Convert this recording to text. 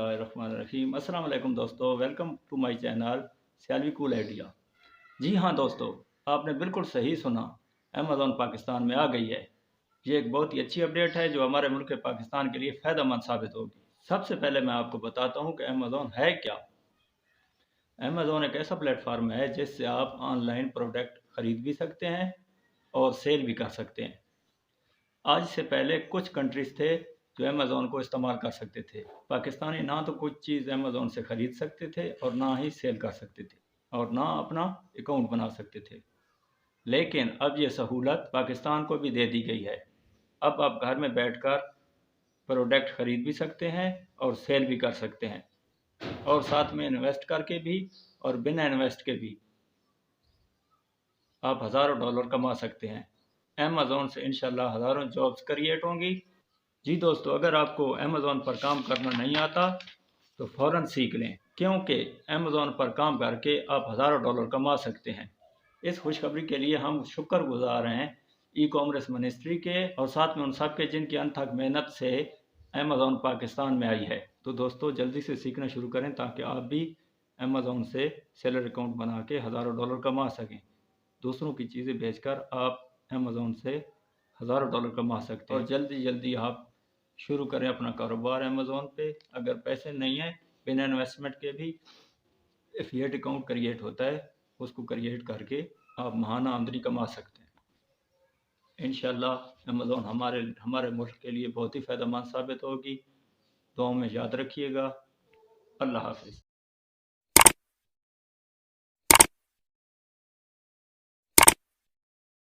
बिस्मिल्लाहिर्रहमानिर्रहीम। अस्सलाम वालेकुम दोस्तों, welcome to my channel Sialvi cool idea. जी हाँ दोस्तों, आपने बिल्कुल सही सुना, अमेज़ॉन पाकिस्तान में आ गई है। ये एक बहुत ही अच्छी अपडेट है जो हमारे मुल्क पाकिस्तान के लिए फ़ायदेमंद साबित होगी। सबसे पहले मैं आपको बताता हूँ कि अमेज़ॉन है क्या। अमेज़ॉन एक ऐसा प्लेटफॉर्म है जिससे आप ऑनलाइन प्रोडक्ट ख़रीद भी सकते हैं और सेल भी कर सकते हैं। आज से पहले कुछ कंट्रीज़ थे जो अमेज़ॉन को इस्तेमाल कर सकते थे। पाकिस्तानी ना तो कुछ चीज़ अमेज़ॉन से ख़रीद सकते थे और ना ही सेल कर सकते थे और ना अपना अकाउंट बना सकते थे। लेकिन अब ये सहूलत पाकिस्तान को भी दे दी गई है। अब आप घर में बैठकर प्रोडक्ट ख़रीद भी सकते हैं और सेल भी कर सकते हैं और साथ में इन्वेस्ट करके भी और बिना इन्वेस्ट के भी आप हज़ारों डॉलर कमा सकते हैं। अमेज़ॉन से इंशाल्लाह हज़ारों जॉब्स क्रिएट होंगी। जी दोस्तों, अगर आपको अमेज़ॉन पर काम करना नहीं आता तो फ़ौरन सीख लें, क्योंकि अमेज़ॉन पर काम करके आप हज़ारों डॉलर कमा सकते हैं। इस खुशखबरी के लिए हम शुक्रगुजार हैं ई कॉमर्स मिनिस्ट्री के और साथ में उन सब के जिनकी अनथक मेहनत से अमेज़ॉन पाकिस्तान में आई है। तो दोस्तों, जल्दी से सीखना शुरू करें ताकि आप भी अमेज़ॉन से सेलर अकाउंट बना के हज़ारों डॉलर कमा सकें। दूसरों की चीज़ें बेचकर आप अमेज़ॉन से हज़ारों डॉलर कमा सकते हैं और जल्दी जल्दी आप शुरू करें अपना कारोबार अमेज़ॉन पे। अगर पैसे नहीं हैं, बिना इन्वेस्टमेंट के भी एफिलिएट अकाउंट क्रिएट होता है, उसको क्रिएट करके आप महाना आमदनी कमा सकते हैं। इंशाल्लाह अमेज़ॉन हमारे मुल्क के लिए बहुत ही फ़ायदेमंद साबित होगी। दुआओं में याद रखिएगा। अल्लाह हाफ़िज़।